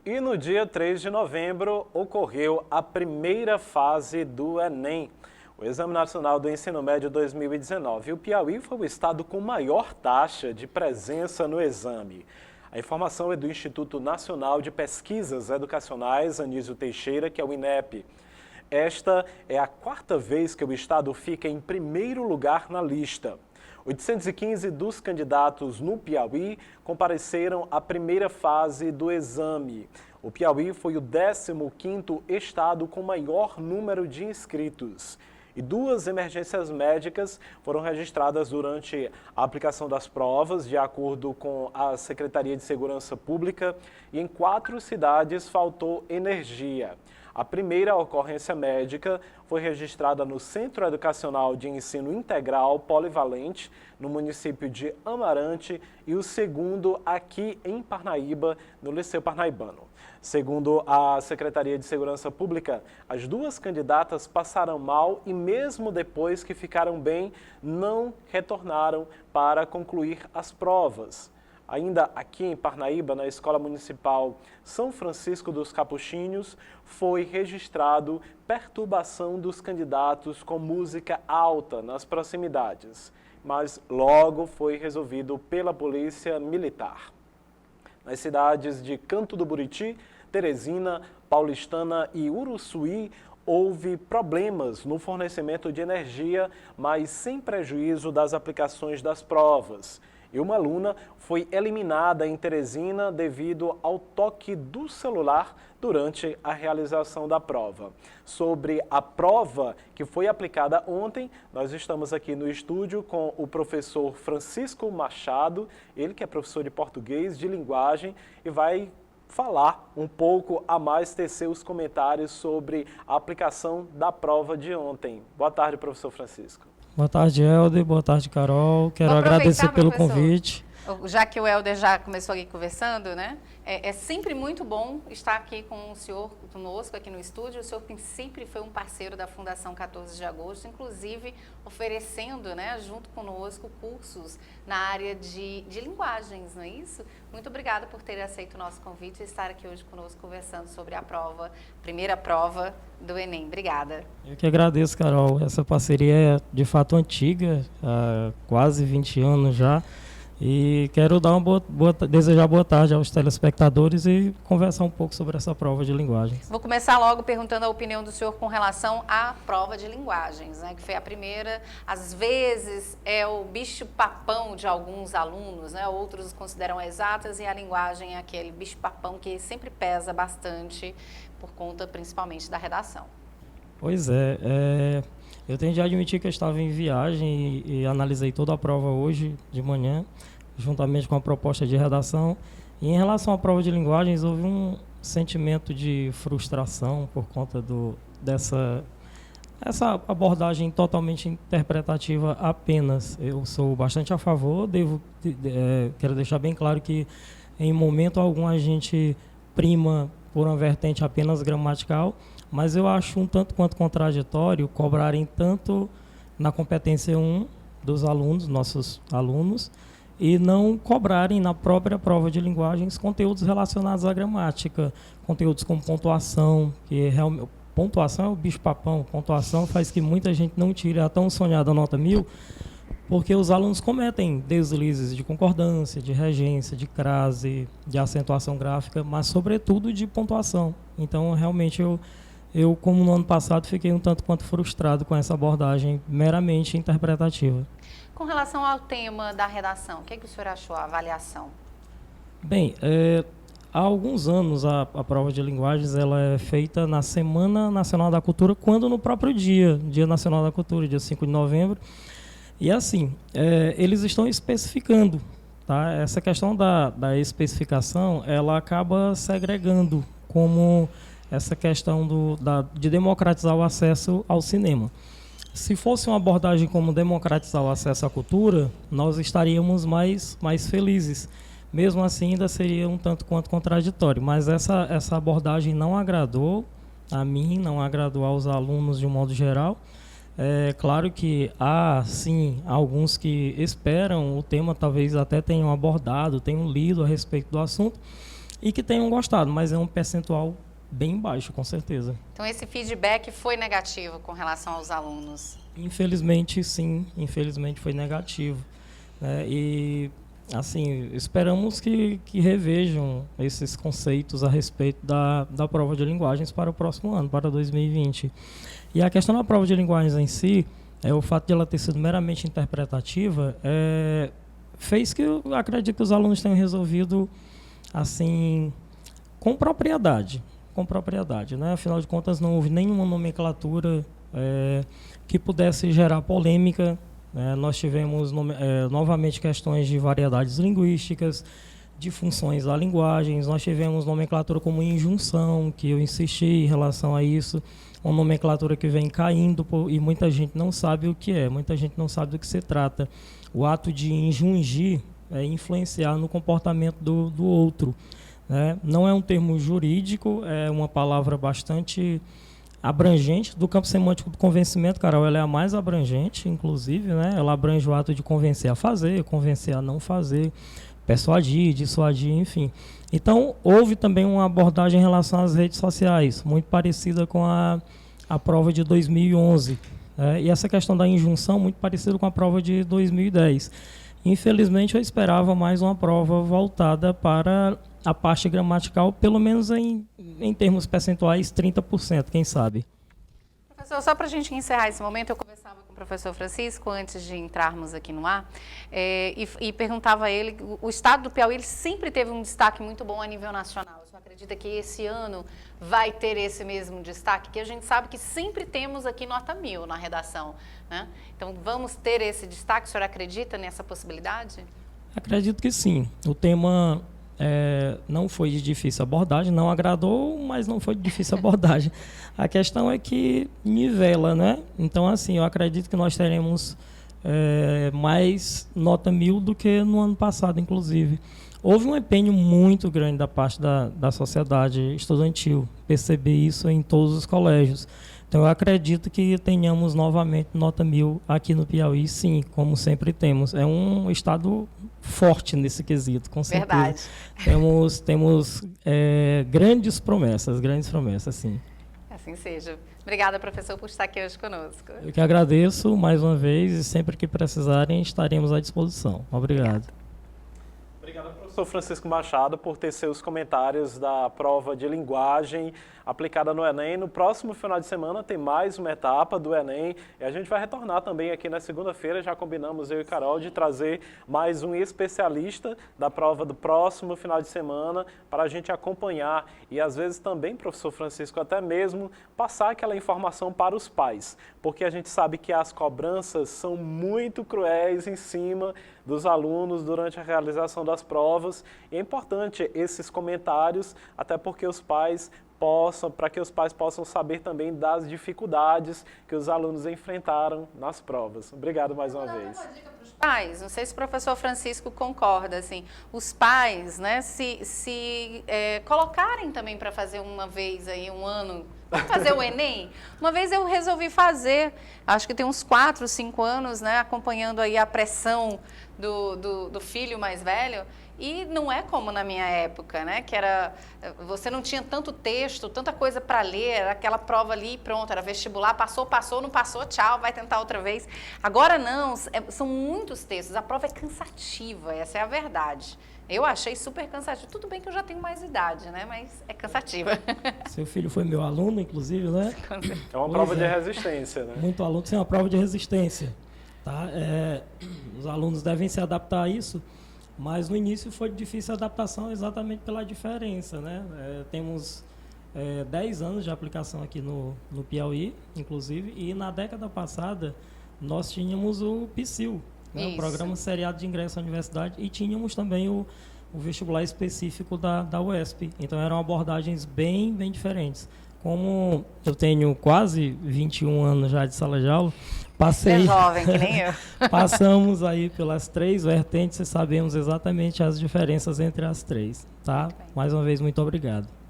E no dia 3 de novembro ocorreu a primeira fase do Enem, o Exame Nacional do Ensino Médio 2019. O Piauí foi o estado com maior taxa de presença no exame. A informação é do Instituto Nacional de Pesquisas Educacionais Anísio Teixeira, que é o INEP. Esta é a quarta vez que o estado fica em primeiro lugar na lista. 815 dos candidatos no Piauí compareceram à primeira fase do exame. O Piauí foi o 15º estado com maior número de inscritos. E 2 emergências médicas foram registradas durante a aplicação das provas, de acordo com a Secretaria de Segurança Pública, e em 4 cidades faltou energia. A primeira ocorrência médica foi registrada no Centro Educacional de Ensino Integral Polivalente, no município de Amarante, e o segundo aqui em Parnaíba, no Liceu Parnaibano. Segundo a Secretaria de Segurança Pública, as 2 candidatas passaram mal e mesmo depois que ficaram bem, não retornaram para concluir as provas. Ainda aqui em Parnaíba, na Escola Municipal São Francisco dos Capuchinhos, foi registrado perturbação dos candidatos com música alta nas proximidades, mas logo foi resolvido pela Polícia Militar. Nas cidades de Canto do Buriti, Teresina, Paulistana e Uruçuí, houve problemas no fornecimento de energia, mas sem prejuízo das aplicações das provas. E uma aluna foi eliminada em Teresina devido ao toque do celular durante a realização da prova. Sobre a prova que foi aplicada ontem, nós estamos aqui no estúdio com o professor Francisco Machado, ele que é professor de português, de linguagem, e vai falar um pouco a mais, tecer os comentários sobre a aplicação da prova de ontem. Boa tarde, professor Francisco. Boa tarde, Helder. Boa tarde, Carol. Quero agradecer pelo convite. Já que o Helder já começou aqui conversando, né? É sempre muito bom estar aqui com o senhor conosco aqui no estúdio. O senhor sempre foi um parceiro da Fundação 14 de Agosto, inclusive oferecendo, né, junto conosco, cursos na área de linguagens, não é isso? Muito obrigada por ter aceito o nosso convite e estar aqui hoje conosco conversando sobre a primeira prova do Enem. Obrigada. Eu que agradeço, Carol. Essa parceria é de fato antiga, há quase 20 anos já. E quero dar desejar boa tarde aos telespectadores e conversar um pouco sobre essa prova de linguagens. Vou começar logo perguntando a opinião do senhor com relação à prova de linguagens, né, que foi a primeira. Às vezes é o bicho-papão de alguns alunos, né, outros consideram exatas, e a linguagem é aquele bicho-papão que sempre pesa bastante por conta principalmente da redação. Pois é, eu tenho de admitir que eu estava em viagem e analisei toda a prova hoje de manhã, juntamente com a proposta de redação. E em relação à prova de linguagens, houve um sentimento de frustração por conta dessa abordagem totalmente interpretativa apenas. Eu sou bastante a favor, quero deixar bem claro que em momento algum a gente prima por uma vertente apenas gramatical, mas eu acho um tanto quanto contraditório cobrarem tanto na competência 1 dos alunos, nossos alunos, e não cobrarem na própria prova de linguagens conteúdos relacionados à gramática, conteúdos como pontuação, que realmente pontuação é o bicho-papão. Pontuação faz que muita gente não tire a tão sonhada nota 1000, porque os alunos cometem deslizes de concordância, de regência, de crase, de acentuação gráfica, mas sobretudo de pontuação. Então, realmente, eu, como no ano passado, fiquei um tanto quanto frustrado com essa abordagem meramente interpretativa. Com relação ao tema da redação, o que o senhor achou, a avaliação? Bem, há alguns anos a prova de linguagens ela é feita na Semana Nacional da Cultura, quando no próprio Dia Nacional da Cultura, dia 5 de novembro. E assim, eles estão especificando, tá? Essa questão da especificação, ela acaba segregando como essa questão de democratizar o acesso ao cinema. Se fosse uma abordagem como democratizar o acesso à cultura, nós estaríamos mais felizes. Mesmo assim, ainda seria um tanto quanto contraditório. Mas essa abordagem não agradou a mim, não agradou aos alunos de um modo geral. É claro que há, sim, alguns que esperam o tema, talvez até tenham abordado, tenham lido a respeito do assunto. e que tenham gostado, mas é um percentual bem baixo, com certeza. Então, esse feedback foi negativo com relação aos alunos? Infelizmente, sim. Infelizmente, foi negativo. Né? E, assim, esperamos que revejam esses conceitos a respeito da prova de linguagens para o próximo ano, para 2020. E a questão da prova de linguagens em si, o fato de ela ter sido meramente interpretativa, fez que eu acredito que os alunos tenham resolvido, assim, com propriedade. Né? Afinal de contas, não houve nenhuma nomenclatura que pudesse gerar polêmica. Nós tivemos novamente questões de variedades linguísticas, de funções da linguagem, nós tivemos nomenclatura como injunção, que eu insisti em relação a isso, uma nomenclatura que vem caindo e muita gente não sabe o que é, muita gente não sabe do que se trata. O ato de injungir é influenciar no comportamento do outro. Não é um termo jurídico, é uma palavra bastante abrangente. Do campo semântico do convencimento, Carol, ela é a mais abrangente, inclusive, né? Ela abrange o ato de convencer a fazer, convencer a não fazer, persuadir, dissuadir, enfim. Então, houve também uma abordagem em relação às redes sociais, muito parecida com a prova de 2011. E essa questão da injunção, muito parecida com a prova de 2010. Infelizmente, eu esperava mais uma prova voltada para a parte gramatical, pelo menos em termos percentuais, 30%, quem sabe. Professor, só para a gente encerrar esse momento, eu conversava com o professor Francisco antes de entrarmos aqui no ar e perguntava a ele, o estado do Piauí ele sempre teve um destaque muito bom a nível nacional. O senhor acredita que esse ano vai ter esse mesmo destaque? Que a gente sabe que sempre temos aqui nota 1000 na redação, né? Então, vamos ter esse destaque? O senhor acredita nessa possibilidade? Acredito que sim. O tema não foi de difícil abordagem, não agradou, mas não foi de difícil abordagem. A questão é que nivela, né? Então, assim, eu acredito que nós teremos mais nota 1000 do que no ano passado, inclusive. Houve um empenho muito grande da parte da sociedade estudantil, percebi isso em todos os colégios. Então, eu acredito que tenhamos novamente nota 1000 aqui no Piauí, sim, como sempre temos. É um estado forte nesse quesito, com certeza. Verdade. Temos grandes promessas, sim. Assim seja. Obrigada, professor, por estar aqui hoje conosco. Eu que agradeço mais uma vez e sempre que precisarem estaremos à disposição. Obrigado. Obrigado, professor Francisco Machado, por ter seus comentários da prova de linguagem aplicada no Enem. No próximo final de semana tem mais uma etapa do Enem e a gente vai retornar também aqui na segunda-feira, já combinamos eu e Carol de trazer mais um especialista da prova do próximo final de semana para a gente acompanhar e às vezes também, professor Francisco, até mesmo passar aquela informação para os pais, porque a gente sabe que as cobranças são muito cruéis em cima dos alunos durante a realização das provas e é importante esses comentários, até porque para que os pais possam saber também das dificuldades que os alunos enfrentaram nas provas. Obrigado mais uma vez. Uma dica para os pais, não sei se o professor Francisco concorda, assim, os pais, né, se colocarem também para fazer uma vez aí, um ano, vamos fazer o Enem? Uma vez eu resolvi fazer, acho que tem uns 4, 5 anos, né, acompanhando aí a pressão do filho mais velho, e não é como na minha época, né? Que você não tinha tanto texto, tanta coisa para ler, era aquela prova ali e pronto, era vestibular, passou, não passou, tchau, vai tentar outra vez. Agora não, são muitos textos, a prova é cansativa, essa é a verdade. Eu achei super cansativo. Tudo bem que eu já tenho mais idade, né? Mas é cansativa. Seu filho foi meu aluno, inclusive, né? É uma prova de resistência, né? Muito aluno tem uma prova de resistência. Tá? Os alunos devem se adaptar a isso. Mas no início foi difícil a adaptação exatamente pela diferença, né? Temos 10 anos de aplicação aqui no Piauí, inclusive, e na década passada nós tínhamos o PSIL, né? O Programa Seriado de Ingresso à Universidade, e tínhamos também o vestibular específico da UESP. Então eram abordagens bem diferentes. Como eu tenho quase 21 anos já de sala de aula, Você é jovem, que nem eu. Passamos aí pelas 3 vertentes e sabemos exatamente as diferenças entre as 3, tá? Mais uma vez, muito obrigado.